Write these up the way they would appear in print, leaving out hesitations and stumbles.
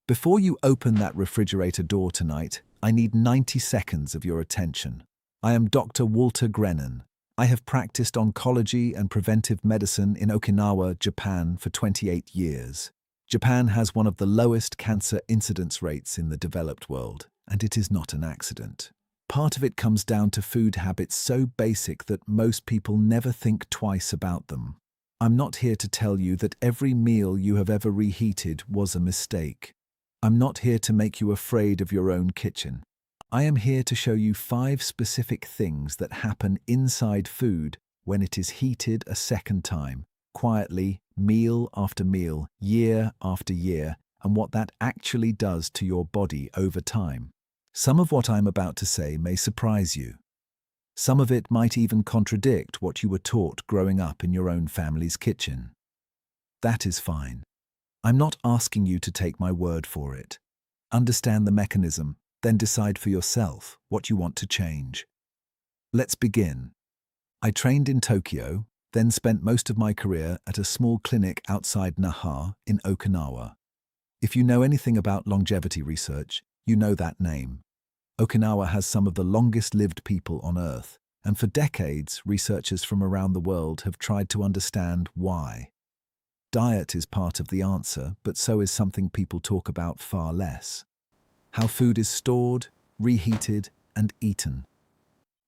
Before you open that refrigerator door tonight, I need 90 seconds of your attention. I am Dr. Walter Grennan. I have practiced oncology and preventive medicine in Okinawa, Japan for 28 years. Japan has one of the lowest cancer incidence rates in the developed world, and it is not an accident. Part of it comes down to food habits so basic that most people never think twice about them. I'm not here to tell you that every meal you have ever reheated was a mistake. I'm not here to make you afraid of your own kitchen. I am here to show you 5 specific things that happen inside food when it is heated a second time, quietly, meal after meal, year after year, and what that actually does to your body over time. Some of what I'm about to say may surprise you. Some of it might even contradict what you were taught growing up in your own family's kitchen. That is fine. I'm not asking you to take my word for it. Understand the mechanism, then decide for yourself what you want to change. Let's begin. I trained in Tokyo, then spent most of my career at a small clinic outside Naha in Okinawa. If you know anything about longevity research, you know that name. Okinawa has some of the longest-lived people on Earth, and for decades, researchers from around the world have tried to understand why. Diet is part of the answer, but so is something people talk about far less. How food is stored, reheated, and eaten.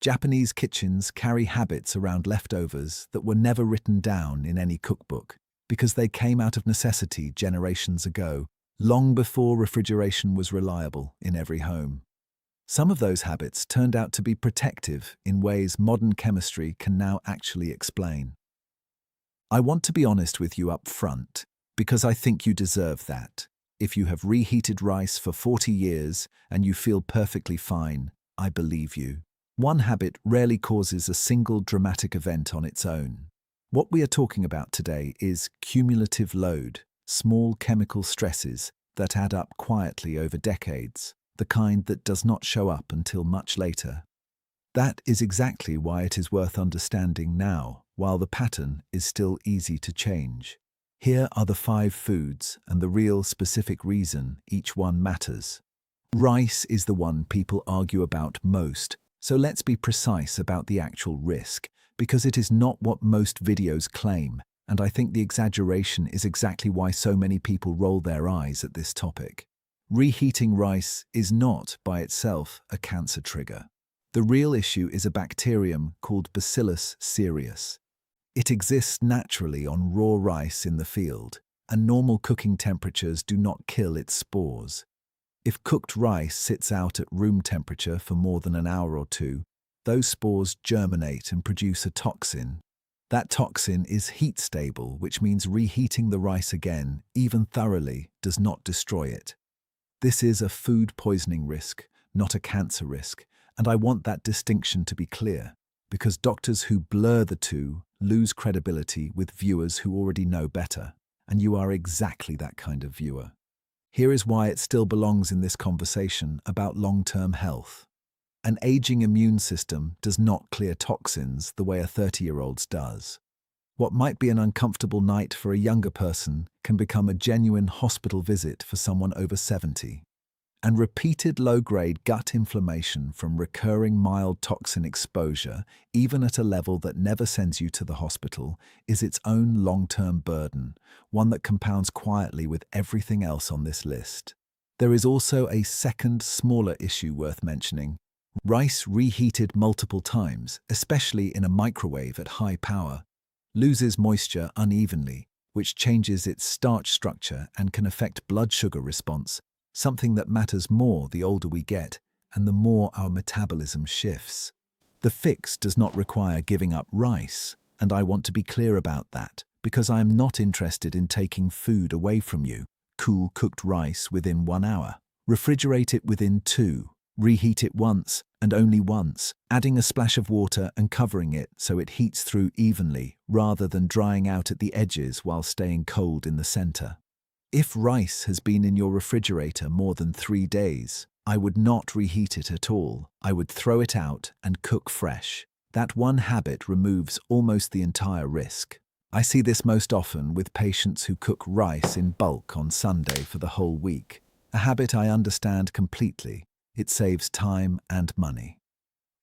Japanese kitchens carry habits around leftovers that were never written down in any cookbook because they came out of necessity generations ago, long before refrigeration was reliable in every home. Some of those habits turned out to be protective in ways modern chemistry can now actually explain. I want to be honest with you up front, because I think you deserve that. If you have reheated rice for 40 years and you feel perfectly fine, I believe you. One habit rarely causes a single dramatic event on its own. What we are talking about today is cumulative load, small chemical stresses that add up quietly over decades, the kind that does not show up until much later. That is exactly why it is worth understanding now, while the pattern is still easy to change. Here are the 5 foods and the real specific reason each one matters. Rice is the one people argue about most, so let's be precise about the actual risk, because it is not what most videos claim, and I think the exaggeration is exactly why so many people roll their eyes at this topic. Reheating rice is not, by itself, a cancer trigger. The real issue is a bacterium called Bacillus cereus. It exists naturally on raw rice in the field, and normal cooking temperatures do not kill its spores. If cooked rice sits out at room temperature for more than an hour or two, those spores germinate and produce a toxin. That toxin is heat stable, which means reheating the rice again, even thoroughly, does not destroy it. This is a food poisoning risk, not a cancer risk, and I want that distinction to be clear, because doctors who blur the two lose credibility with viewers who already know better, and you are exactly that kind of viewer. Here is why it still belongs in this conversation about long-term health. An aging immune system does not clear toxins the way a 30-year-old's does. What might be an uncomfortable night for a younger person can become a genuine hospital visit for someone over 70. And repeated low-grade gut inflammation from recurring mild toxin exposure, even at a level that never sends you to the hospital, is its own long-term burden, one that compounds quietly with everything else on this list. There is also a second, smaller issue worth mentioning. Rice reheated multiple times, especially in a microwave at high power, loses moisture unevenly, which changes its starch structure and can affect blood sugar response, something that matters more the older we get and the more our metabolism shifts. The fix does not require giving up rice, and I want to be clear about that, because I am not interested in taking food away from you. Cool cooked rice within 1 hour. Refrigerate it within 2. Reheat it once, and only once, adding a splash of water and covering it so it heats through evenly, rather than drying out at the edges while staying cold in the center. If rice has been in your refrigerator more than 3 days, I would not reheat it at all. I would throw it out and cook fresh. That one habit removes almost the entire risk. I see this most often with patients who cook rice in bulk on Sunday for the whole week. A habit I understand completely. It saves time and money.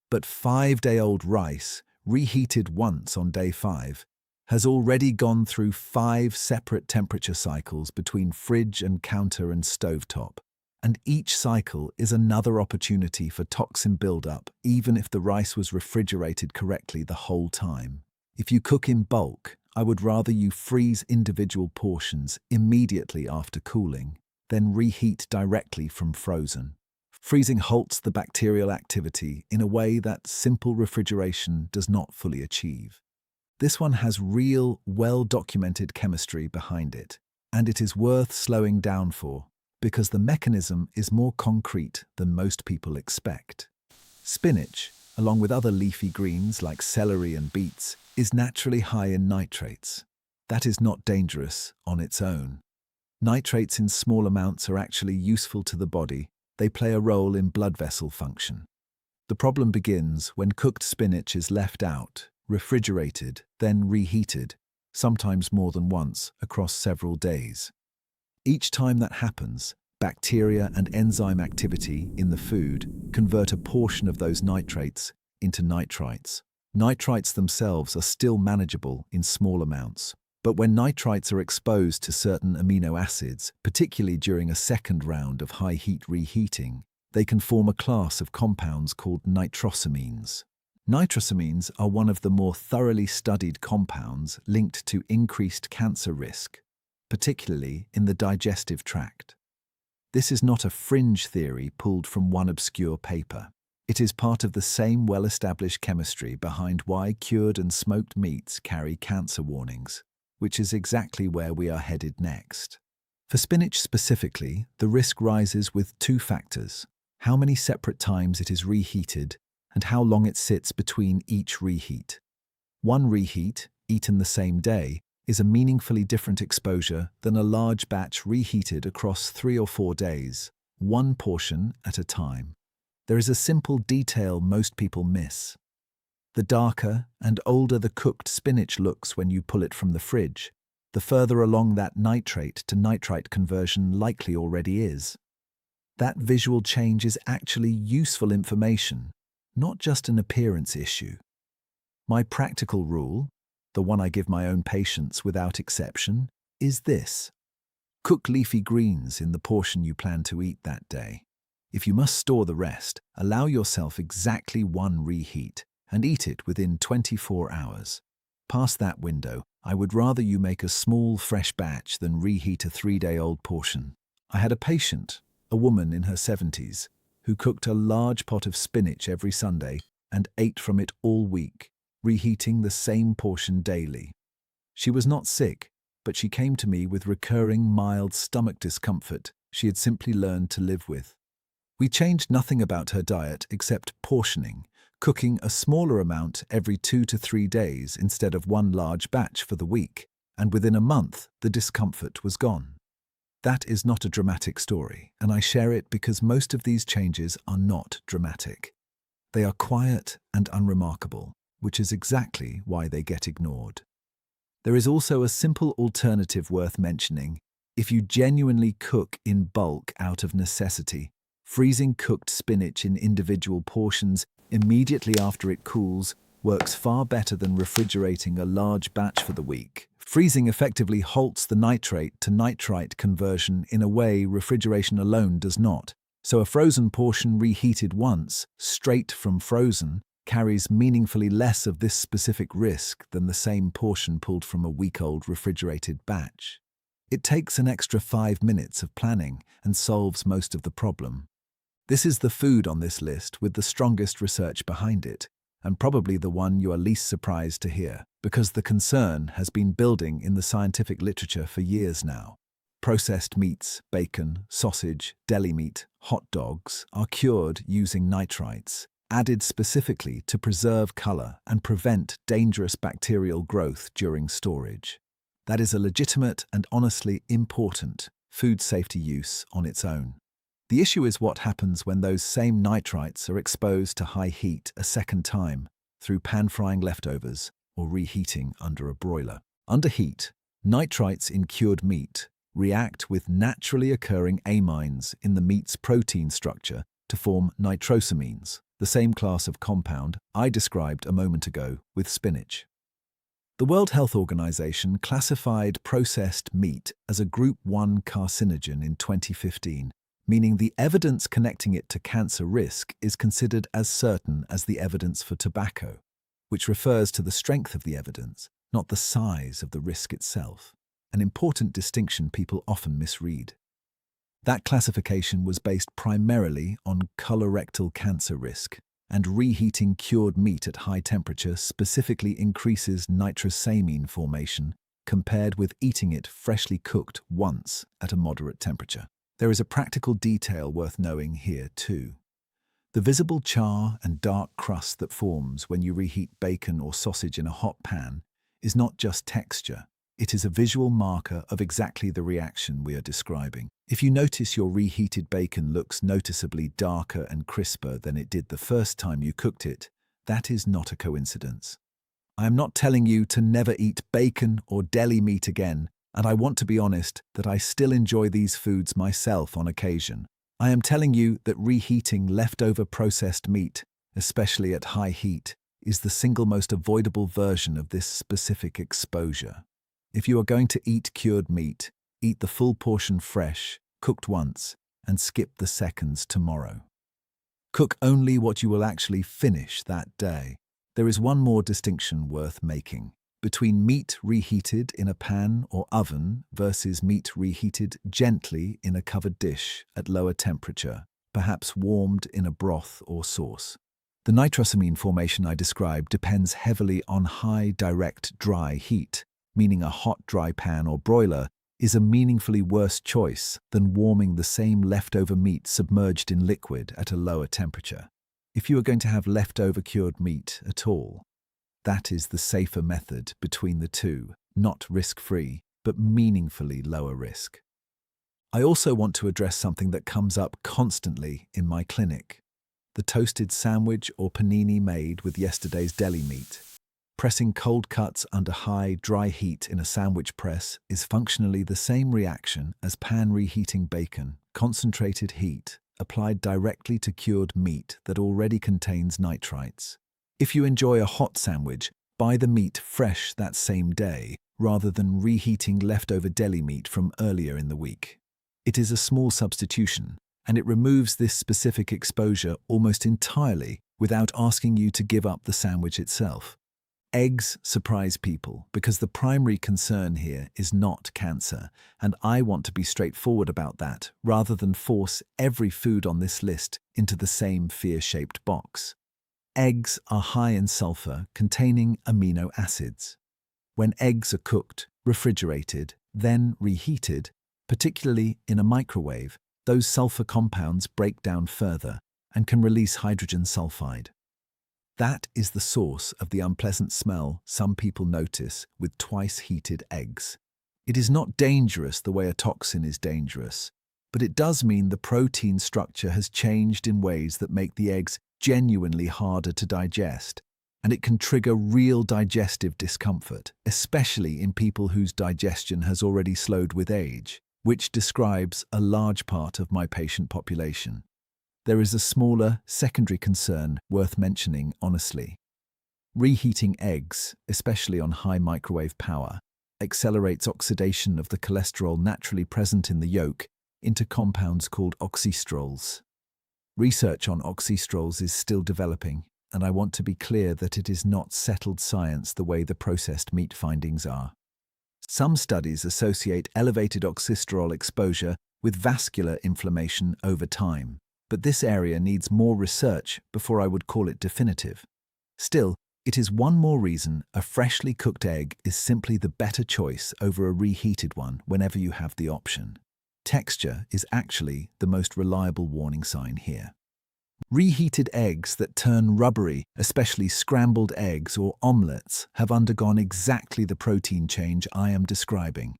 But 5-day-old rice, reheated once on day 5, has already gone through 5 separate temperature cycles between fridge and counter and stovetop. And each cycle is another opportunity for toxin buildup, even if the rice was refrigerated correctly the whole time. If you cook in bulk, I would rather you freeze individual portions immediately after cooling, then reheat directly from frozen. Freezing halts the bacterial activity in a way that simple refrigeration does not fully achieve. This one has real, well-documented chemistry behind it, and it is worth slowing down for, because the mechanism is more concrete than most people expect. Spinach, along with other leafy greens like celery and beets, is naturally high in nitrates. That is not dangerous on its own. Nitrates in small amounts are actually useful to the body. They play a role in blood vessel function. The problem begins when cooked spinach is left out, refrigerated, then reheated, sometimes more than once, across several days. Each time that happens, bacteria and enzyme activity in the food convert a portion of those nitrates into nitrites. Nitrites themselves are still manageable in small amounts, but when nitrites are exposed to certain amino acids, particularly during a second round of high-heat reheating, they can form a class of compounds called nitrosamines. Nitrosamines are one of the more thoroughly studied compounds linked to increased cancer risk, particularly in the digestive tract. This is not a fringe theory pulled from one obscure paper. It is part of the same well-established chemistry behind why cured and smoked meats carry cancer warnings, which is exactly where we are headed next. For spinach specifically, the risk rises with 2 factors: how many separate times it is reheated and how long it sits between each reheat. One reheat, eaten the same day, is a meaningfully different exposure than a large batch reheated across 3 or 4 days, one portion at a time. There is a simple detail most people miss. The darker and older the cooked spinach looks when you pull it from the fridge, the further along that nitrate to nitrite conversion likely already is. That visual change is actually useful information, not just an appearance issue. My practical rule, the one I give my own patients without exception, is this: cook leafy greens in the portion you plan to eat that day. If you must store the rest, allow yourself exactly 1 reheat and eat it within 24 hours. Past that window, I would rather you make a small, fresh batch than reheat a 3-day-old portion. I had a patient, a woman in her 70s, who cooked a large pot of spinach every Sunday and ate from it all week, reheating the same portion daily. She was not sick, but she came to me with recurring mild stomach discomfort she had simply learned to live with. We changed nothing about her diet except portioning, cooking a smaller amount every 2 to 3 days instead of 1 large batch for the week, and within a month the discomfort was gone. That is not a dramatic story, and I share it because most of these changes are not dramatic. They are quiet and unremarkable, which is exactly why they get ignored. There is also a simple alternative worth mentioning. If you genuinely cook in bulk out of necessity, freezing cooked spinach in individual portions immediately after it cools works far better than refrigerating a large batch for the week. Freezing effectively halts the nitrate to nitrite conversion in a way refrigeration alone does not, so a frozen portion reheated once, straight from frozen, carries meaningfully less of this specific risk than the same portion pulled from a week-old refrigerated batch. It takes an extra 5 minutes of planning and solves most of the problem. This is the food on this list with the strongest research behind it, and probably the one you are least surprised to hear, because the concern has been building in the scientific literature for years now. Processed meats, bacon, sausage, deli meat, hot dogs are cured using nitrites, added specifically to preserve color and prevent dangerous bacterial growth during storage. That is a legitimate and honestly important food safety use on its own. The issue is what happens when those same nitrites are exposed to high heat a second time through pan-frying leftovers or reheating under a broiler. Under heat, nitrites in cured meat react with naturally occurring amines in the meat's protein structure to form nitrosamines, the same class of compound I described a moment ago with spinach. The World Health Organization classified processed meat as a Group 1 carcinogen in 2015, meaning the evidence connecting it to cancer risk is considered as certain as the evidence for tobacco, which refers to the strength of the evidence, not the size of the risk itself, an important distinction people often misread. That classification was based primarily on colorectal cancer risk, and reheating cured meat at high temperature specifically increases nitrosamine formation compared with eating it freshly cooked once at a moderate temperature. There is a practical detail worth knowing here too. The visible char and dark crust that forms when you reheat bacon or sausage in a hot pan is not just texture. It is a visual marker of exactly the reaction we are describing. If you notice your reheated bacon looks noticeably darker and crisper than it did the first time you cooked it, that is not a coincidence. I am not telling you to never eat bacon or deli meat again, and I want to be honest that I still enjoy these foods myself on occasion. I am telling you that reheating leftover processed meat, especially at high heat, is the single most avoidable version of this specific exposure. If you are going to eat cured meat, eat the full portion fresh, cooked once, and skip the seconds tomorrow. Cook only what you will actually finish that day. There is one more distinction worth making between meat reheated in a pan or oven versus meat reheated gently in a covered dish at lower temperature, perhaps warmed in a broth or sauce. The nitrosamine formation I described depends heavily on high direct dry heat, meaning a hot dry pan or broiler is a meaningfully worse choice than warming the same leftover meat submerged in liquid at a lower temperature. If you are going to have leftover cured meat at all, that is the safer method between the two, not risk-free, but meaningfully lower risk. I also want to address something that comes up constantly in my clinic: the toasted sandwich or panini made with yesterday's deli meat. Pressing cold cuts under high, dry heat in a sandwich press is functionally the same reaction as pan reheating bacon, concentrated heat, applied directly to cured meat that already contains nitrites. If you enjoy a hot sandwich, buy the meat fresh that same day, rather than reheating leftover deli meat from earlier in the week. It is a small substitution, and it removes this specific exposure almost entirely without asking you to give up the sandwich itself. Eggs surprise people because the primary concern here is not cancer, and I want to be straightforward about that rather than force every food on this list into the same fear-shaped box. Eggs are high in sulfur containing amino acids. When eggs are cooked, refrigerated, then reheated, particularly in a microwave, those sulfur compounds break down further and can release hydrogen sulfide. That is the source of the unpleasant smell some people notice with twice-heated eggs. It is not dangerous the way a toxin is dangerous, but it does mean the protein structure has changed in ways that make the eggs genuinely harder to digest, and it can trigger real digestive discomfort, especially in people whose digestion has already slowed with age, which describes a large part of my patient population. There is a smaller, secondary concern worth mentioning honestly. Reheating eggs, especially on high microwave power, accelerates oxidation of the cholesterol naturally present in the yolk into compounds called oxystrols. Research on oxystrols is still developing, and I want to be clear that it is not settled science the way the processed meat findings are. Some studies associate elevated oxystrol exposure with vascular inflammation over time, but this area needs more research before I would call it definitive. Still, it is one more reason a freshly cooked egg is simply the better choice over a reheated one whenever you have the option. Texture is actually the most reliable warning sign here. Reheated eggs that turn rubbery, especially scrambled eggs or omelettes, have undergone exactly the protein change I am describing.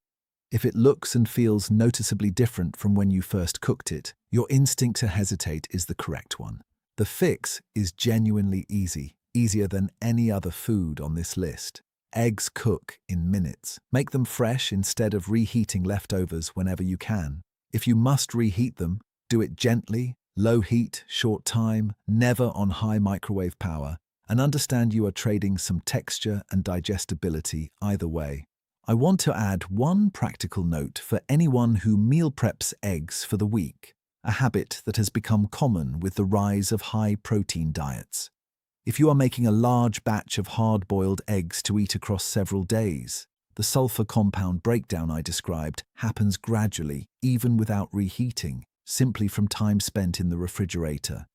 If it looks and feels noticeably different from when you first cooked it, your instinct to hesitate is the correct one. The fix is genuinely easy, easier than any other food on this list. Eggs cook in minutes. Make them fresh instead of reheating leftovers whenever you can. If you must reheat them, do it gently, low heat, short time, never on high microwave power, and understand you are trading some texture and digestibility either way. I want to add one practical note for anyone who meal preps eggs for the week, a habit that has become common with the rise of high-protein diets. If you are making a large batch of hard-boiled eggs to eat across several days, the sulfur compound breakdown I described happens gradually, even without reheating, simply from time spent in the refrigerator.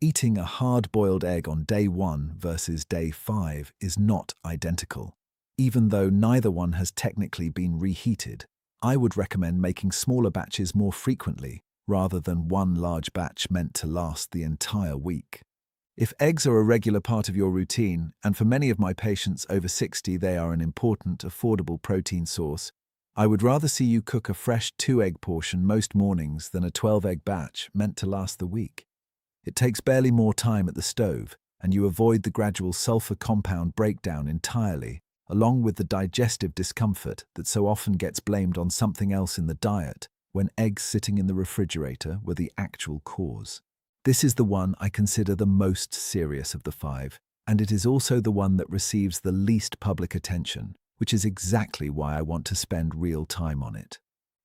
Eating a hard-boiled egg on day 1 versus day 5 is not identical. Even though neither one has technically been reheated, I would recommend making smaller batches more frequently, rather than one large batch meant to last the entire week. If eggs are a regular part of your routine, and for many of my patients over 60 they are an important, affordable protein source, I would rather see you cook a fresh 2-egg portion most mornings than a 12-egg batch meant to last the week. It takes barely more time at the stove, and you avoid the gradual sulfur compound breakdown entirely, along with the digestive discomfort that so often gets blamed on something else in the diet when eggs sitting in the refrigerator were the actual cause. This is the one I consider the most serious of the 5, and it is also the one that receives the least public attention, which is exactly why I want to spend real time on it.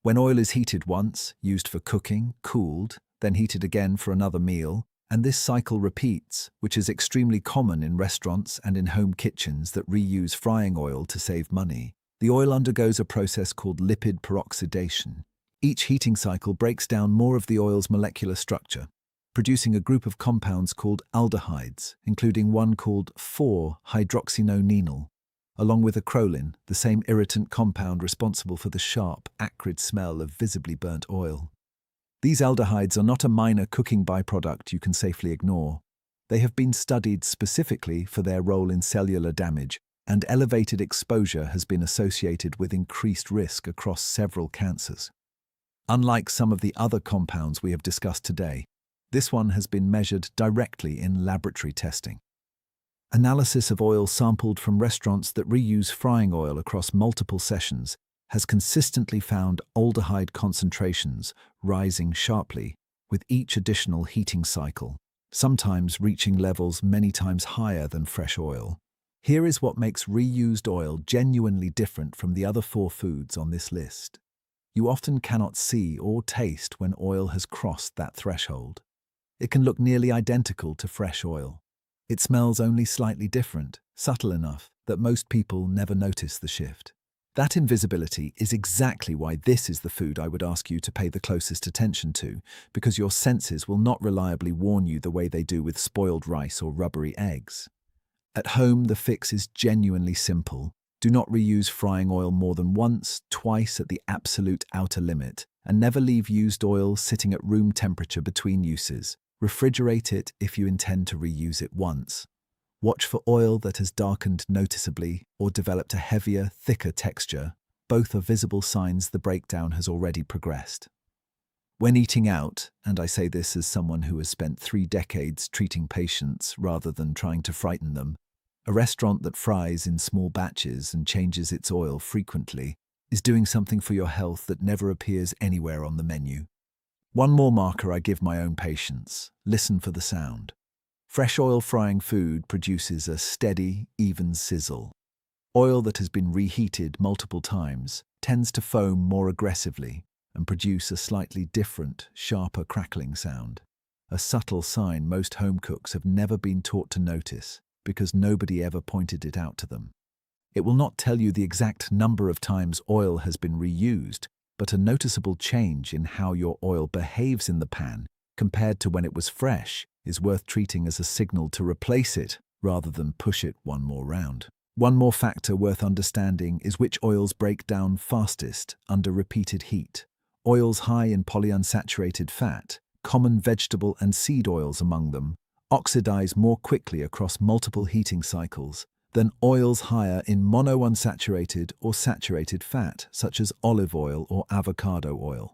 When oil is heated once, used for cooking, cooled, then heated again for another meal, and this cycle repeats, which is extremely common in restaurants and in home kitchens that reuse frying oil to save money, the oil undergoes a process called lipid peroxidation. Each heating cycle breaks down more of the oil's molecular structure, producing a group of compounds called aldehydes, including one called 4-hydroxynonenal, along with acrolein, the same irritant compound responsible for the sharp, acrid smell of visibly burnt oil. These aldehydes are not a minor cooking byproduct you can safely ignore. They have been studied specifically for their role in cellular damage, and elevated exposure has been associated with increased risk across several cancers. Unlike some of the other compounds we have discussed today, this one has been measured directly in laboratory testing. Analysis of oil sampled from restaurants that reuse frying oil across multiple sessions has consistently found aldehyde concentrations rising sharply with each additional heating cycle, sometimes reaching levels many times higher than fresh oil. Here is what makes reused oil genuinely different from the other 4 foods on this list. You often cannot see or taste when oil has crossed that threshold. It can look nearly identical to fresh oil. It smells only slightly different, subtle enough that most people never notice the shift. That invisibility is exactly why this is the food I would ask you to pay the closest attention to, because your senses will not reliably warn you the way they do with spoiled rice or rubbery eggs. At home, the fix is genuinely simple. Do not reuse frying oil more than once, twice at the absolute outer limit, and never leave used oil sitting at room temperature between uses. Refrigerate it if you intend to reuse it once. Watch for oil that has darkened noticeably or developed a heavier, thicker texture. Both are visible signs the breakdown has already progressed. When eating out, and I say this as someone who has spent 3 decades treating patients rather than trying to frighten them, a restaurant that fries in small batches and changes its oil frequently is doing something for your health that never appears anywhere on the menu. One more marker I give my own patients: listen for the sound. Fresh oil frying food produces a steady, even sizzle. Oil that has been reheated multiple times tends to foam more aggressively and produce a slightly different, sharper crackling sound. A subtle sign most home cooks have never been taught to notice because nobody ever pointed it out to them. It will not tell you the exact number of times oil has been reused, but a noticeable change in how your oil behaves in the pan compared to when it was fresh is worth treating as a signal to replace it rather than push it one more round. One more factor worth understanding is which oils break down fastest under repeated heat. Oils high in polyunsaturated fat, common vegetable and seed oils among them, oxidize more quickly across multiple heating cycles than oils higher in monounsaturated or saturated fat, such as olive oil or avocado oil.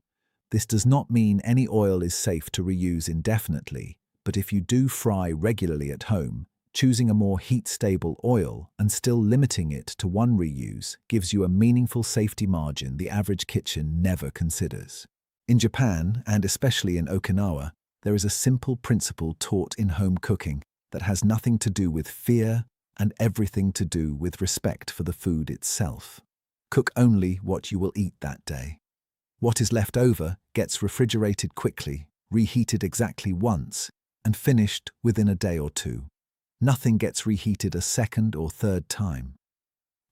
This does not mean any oil is safe to reuse indefinitely, but if you do fry regularly at home, Choosing a more heat-stable oil and still limiting it to one reuse gives you a meaningful safety margin the average kitchen never considers. In Japan, and especially in Okinawa, there is a simple principle taught in home cooking that has nothing to do with fear and everything to do with respect for the food itself. Cook only what you will eat that day. What is left over gets refrigerated quickly, reheated exactly once, and finished within a day or two. Nothing gets reheated a second or third time.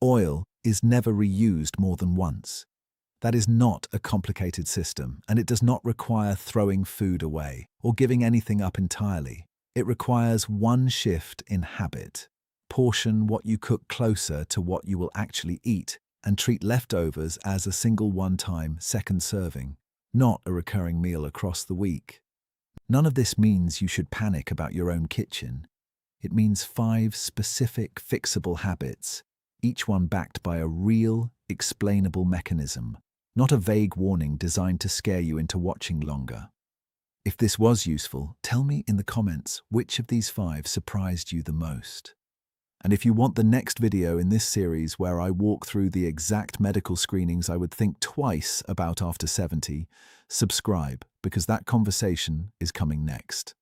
Oil is never reused more than once. That is not a complicated system, and it does not require throwing food away or giving anything up entirely. It requires one shift in habit. Portion what you cook closer to what you will actually eat, and treat leftovers as a single one-time second serving, not a recurring meal across the week. None of this means you should panic about your own kitchen. It means 5 specific fixable habits, each one backed by a real, explainable mechanism, not a vague warning designed to scare you into watching longer. If this was useful, tell me in the comments which of these 5 surprised you the most. And if you want the next video in this series where I walk through the exact medical screenings I would think twice about after 70, subscribe because that conversation is coming next.